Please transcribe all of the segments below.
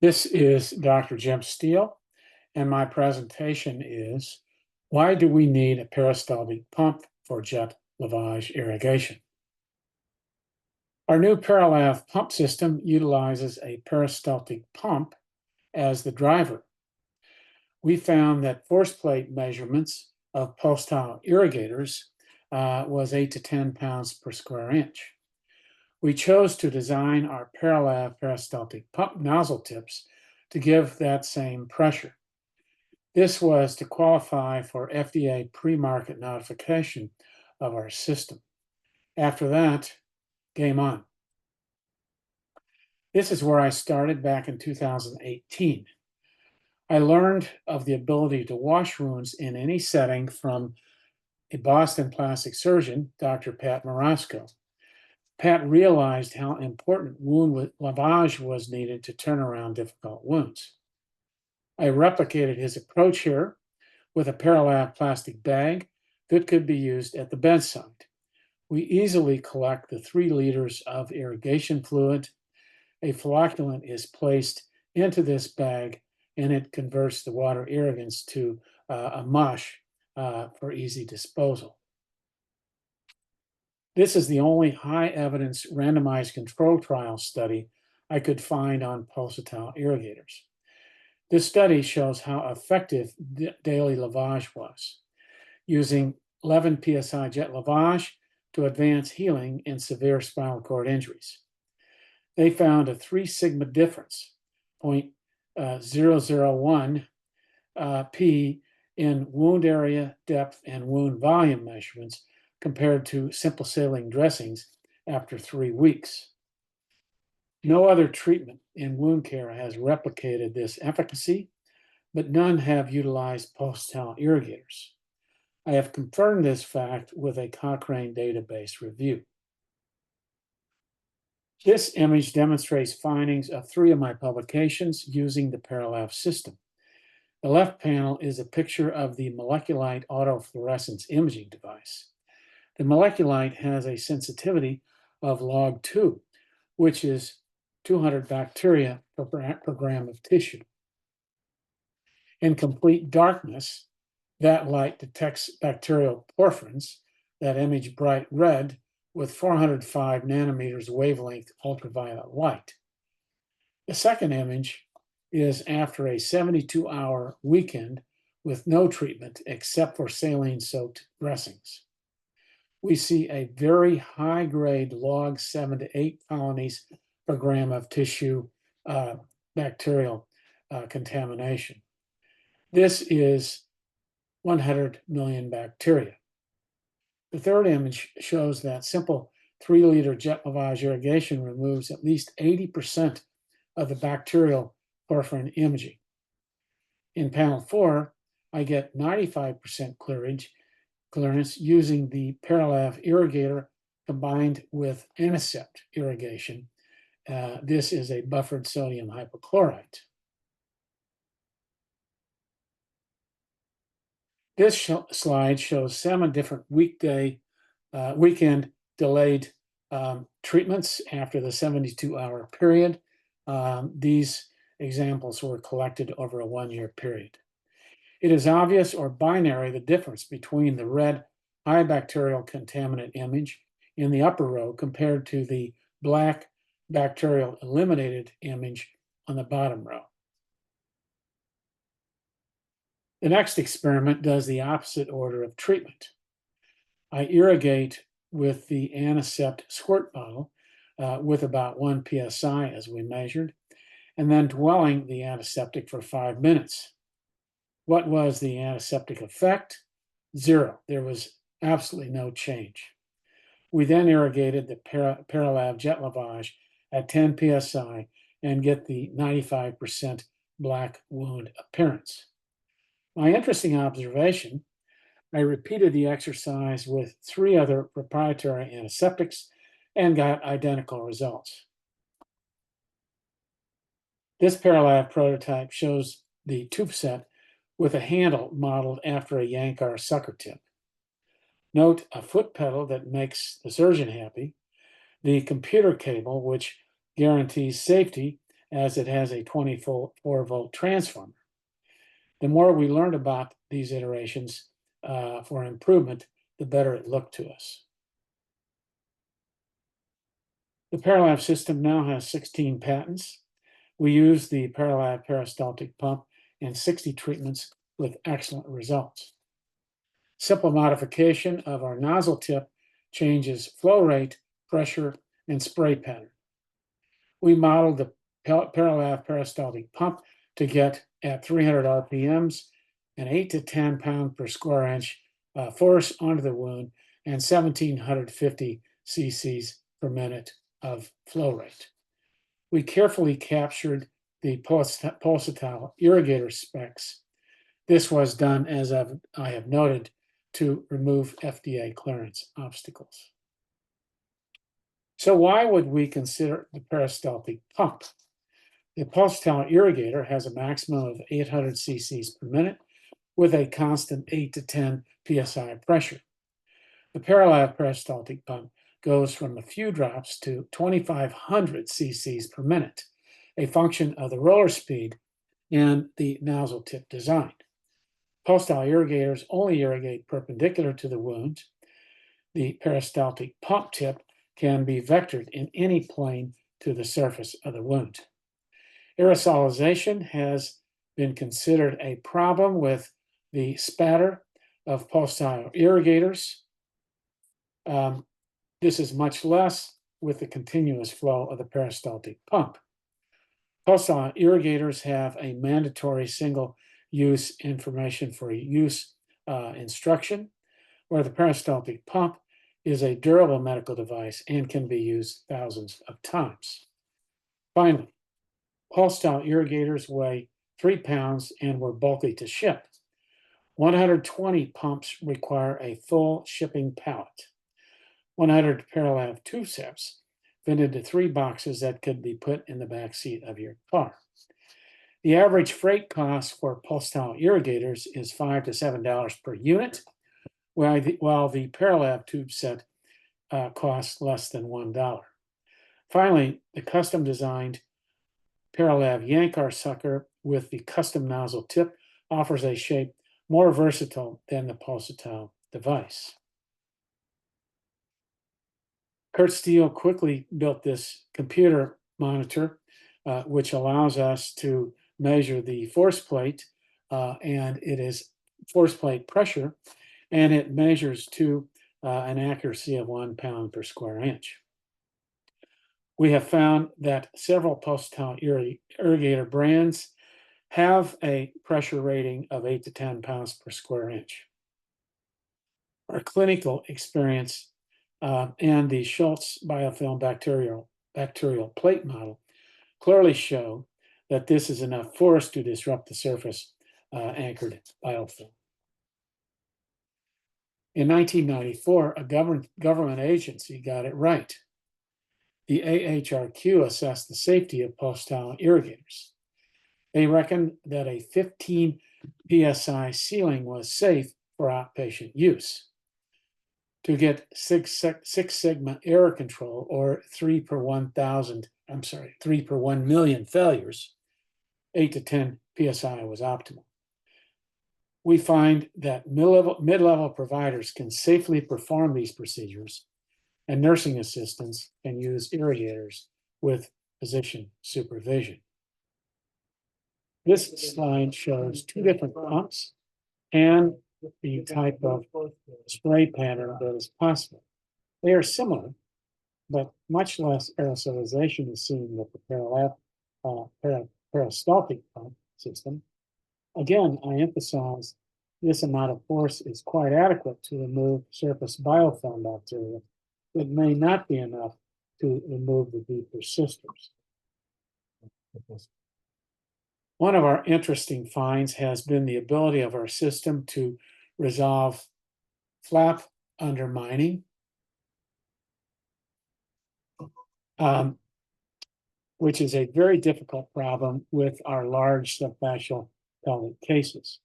This is Dr. Jim Stiehl, and my presentation is why do we need a peristaltic pump for jet lavage irrigation? Our new Paralav pump system utilizes a peristaltic pump as the driver. We found that force plate measurements of post-tile irrigators was 8 to 10 pounds per square inch. We chose to design our Paralav peristaltic pump nozzle tips to give that same pressure. This was to qualify for FDA pre-market notification of our system. After that, game on. This is where I started back in 2018. I learned of the ability to wash wounds in any setting from a Boston plastic surgeon, Dr. Pat Marasco. Pat realized how important wound lavage was needed to turn around difficult wounds. I replicated his approach here with a Paralav plastic bag that could be used at the bedside. We easily collect the 3 liters of irrigation fluid. A flocculant is placed into this bag and it converts the water irrigants to a mush for easy disposal. This is the only high evidence randomized control trial study I could find on pulsatile irrigators. This study shows how effective daily lavage was, using 11 psi jet lavage to advance healing in severe spinal cord injuries. They found a 3 sigma difference, 0.001 p in wound area, depth, and wound volume measurements compared to simple saline dressings after 3 weeks. No other treatment in wound care has replicated this efficacy, but none have utilized post-tile irrigators. I have confirmed this fact with a Cochrane database review. This image demonstrates findings of 3 of my publications using the Paralav system. The left panel is a picture of the MolecuLight autofluorescence imaging device. The MolecuLight has a sensitivity of log 2, which is 200 bacteria per gram of tissue. In complete darkness, that light detects bacterial porphyrins that image bright red with 405 nanometers wavelength ultraviolet light. The second image is after a 72-hour weekend with no treatment except for saline-soaked dressings. We see a very high-grade log 7 to 8 colonies per gram of tissue bacterial contamination. This is 100 million bacteria. The third image shows that simple 3-liter jet lavage irrigation removes at least 80% of the bacterial porphyrin imaging. In panel 4, I get 95% clearance using the Paralav irrigator combined with Anisept irrigation. This is a buffered sodium hypochlorite. This slide shows 7 different weekend delayed treatments after the 72-hour period. These examples were collected over a 1-year period. It is obvious or binary the difference between the red high bacterial contaminant image in the upper row compared to the black bacterial eliminated image on the bottom row. The next experiment does the opposite order of treatment. I irrigate with the Anisept squirt bottle with about 1 psi as we measured, and then dwelling the antiseptic for 5 minutes. What was the antiseptic effect? 0. There was absolutely no change. We then irrigated the Paralav jet lavage at 10 psi and get the 95% black wound appearance. My interesting observation, I repeated the exercise with 3 other proprietary antiseptics and got identical results. This Paralav prototype shows the tube set with a handle modeled after a Yankar sucker tip. Note a foot pedal that makes the surgeon happy, the computer cable which guarantees safety as it has a 24-volt transformer. The more we learned about these iterations for improvement, the better it looked to us. The Perilab system now has 16 patents. We use the Perilab Peristaltic pump in 60 treatments with excellent results. Simple modification of our nozzle tip changes flow rate, pressure, and spray pattern. We modeled the Perilab Peristaltic pump to get at 300 RPMs, an 8 to 10 pound per square inch force onto the wound, and 1,750 cc's per minute of flow rate. We carefully captured the pulsatile irrigator specs. This was done, as I have noted, to remove FDA clearance obstacles. So why would we consider the Peristaltic pump? The pulsatile irrigator has a maximum of 800 cc's per minute with a constant 8 to 10 psi pressure. The Perilab Peristaltic pump goes from a few drops to 2,500 cc's per minute, a function of the roller speed and the nozzle tip design. Pulsatile irrigators only irrigate perpendicular to the wound. The Peristaltic pump tip can be vectored in any plane to the surface of the wound. Aerosolization has been considered a problem with the spatter of pulsatile irrigators. This is much less with the continuous flow of the Peristaltic pump. Pulsatile irrigators have a mandatory single-use information for use instruction, where the Peristaltic pump is a durable medical device and can be used thousands of times. Finally, pulsatile irrigators weigh 3 pounds and were bulky to ship. 120 pumps require a full shipping pallet. 100 Perilab tube sets fit into 3 boxes that could be put in the back seat of your car. The average freight cost for pulsatile irrigators is $5 to $7 per unit, while the Perilab tube set costs less than $1. Finally, the custom-designed Perilab Yankar sucker with the custom nozzle tip offers a shape more versatile than the pulsatile device. Kurt Stiehl quickly built this computer monitor, which allows us to measure the force plate, and it is force plate pressure, and it measures to an accuracy of 1 pound per square inch. We have found that several pulsatile irrigator brands have a pressure rating of 8 to 10 pounds per square inch. Our clinical experience and the Schultz biofilm bacterial plate model clearly show that this is enough force to disrupt the surface anchored biofilm. In 1994, a government agency got it right. The AHRQ assessed the safety of pulsatile irrigators. They reckoned that a 15 psi ceiling was safe for outpatient use. To get 6 sigma error control, or 3 per 1 million failures, 8 to 10 psi was optimal. We find that mid-level providers can safely perform these procedures, and nursing assistants can use irrigators with physician supervision. This slide shows 2 different pumps and the type of spray pattern that is possible. They are similar, but much less aerosolization is seen with the Peristaltic pump system. Again, I emphasize this amount of force is quite adequate to remove surface biofilm bacteria. It may not be enough to remove the deeper cisters. One of our interesting finds has been the ability of our system to resolve flap undermining, which is a very difficult problem with our large subfascial pelvic cases.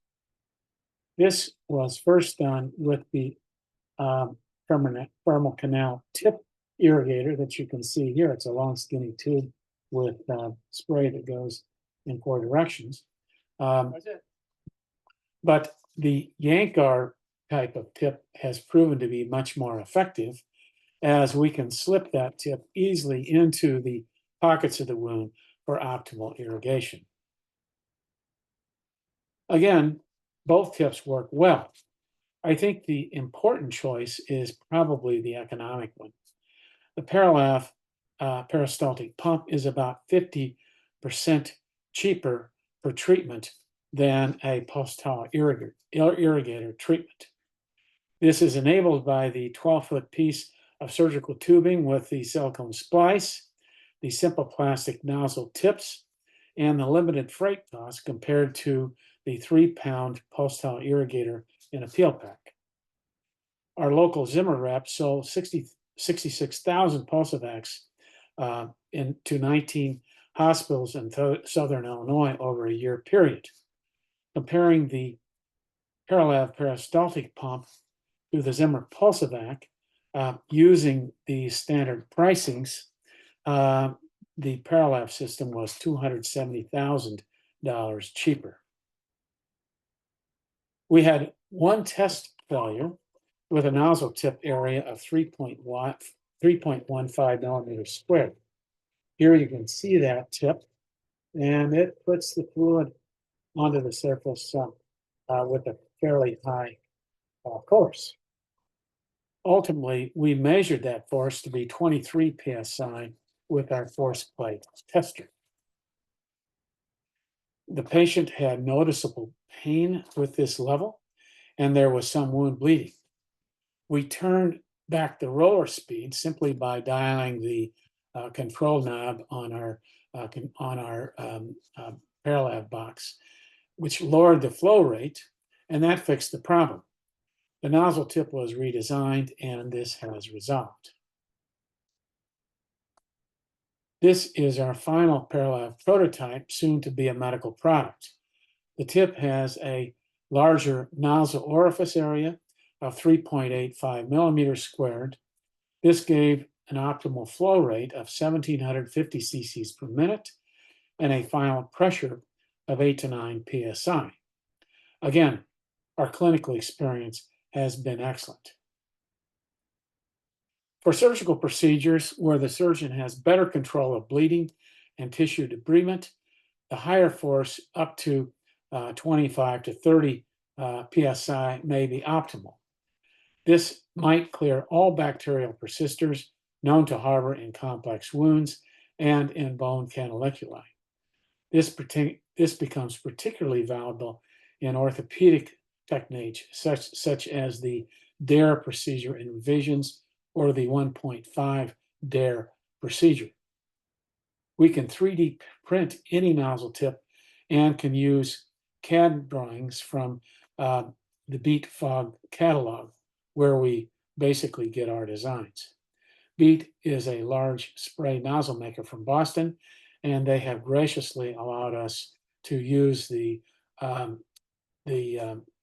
This was first done with the femoral canal tip irrigator that you can see here. It's a long, skinny tube with spray that goes in 4 directions. But the Yankar type of tip has proven to be much more effective, as we can slip that tip easily into the pockets of the wound for optimal irrigation. Again, both tips work well. I think the important choice is probably the economic one. The Peristaltic pump is about 50% cheaper per treatment than a post-thaw irrigator treatment. This is enabled by the 12-foot piece of surgical tubing with the silicone splice, the simple plastic nozzle tips, and the limited freight cost compared to the 3-pound post-thaw irrigator in a peel pack. Our local Zimmer rep sold 66,000 Pulsevacs into 19 hospitals in southern Illinois over a year period. Comparing the Paralav Peristaltic pump to the Zimmer Pulsevac, using the standard pricings, the Paralav system was $270,000 cheaper. We had one test failure with a nozzle tip area of 3.15 millimeters squared. Here you can see that tip, and it puts the fluid onto the surface with a fairly high force. Ultimately, we measured that force to be 23 psi with our force plate tester. The patient had noticeable pain with this level, and there was some wound bleeding. We turned back the roller speed simply by dialing the control knob on our Paralav box, which lowered the flow rate, and that fixed the problem. The nozzle tip was redesigned, and this has resolved. This is our final Paralav prototype, soon to be a medical product. The tip has a larger nozzle orifice area of 3.85 millimeters squared. This gave an optimal flow rate of 1,750 cc's per minute and a final pressure of 8 to 9 psi. Again, our clinical experience has been excellent. For surgical procedures where the surgeon has better control of bleeding and tissue debridement, the higher force up to 25 to 30 psi may be optimal. This might clear all bacterial persisters known to harbor in complex wounds and in bone canaliculi. This becomes particularly valuable in orthopedic techniques such as the DARE procedure in revisions or the 1.5 DARE procedure. We can 3D print any nozzle tip and can use CAD drawings from the Beat Fog catalog, where we basically get our designs. Beat is a large spray nozzle maker from Boston, and they have graciously allowed us to use the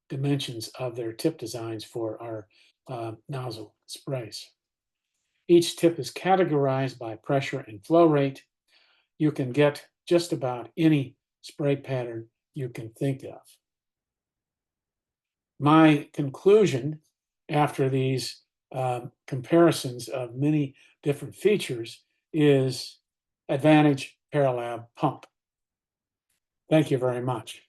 dimensions of their tip designs for our nozzle sprays. Each tip is categorized by pressure and flow rate. You can get just about any spray pattern you can think of. My conclusion after these comparisons of many different features is Advantage Paralav pump. Thank you very much.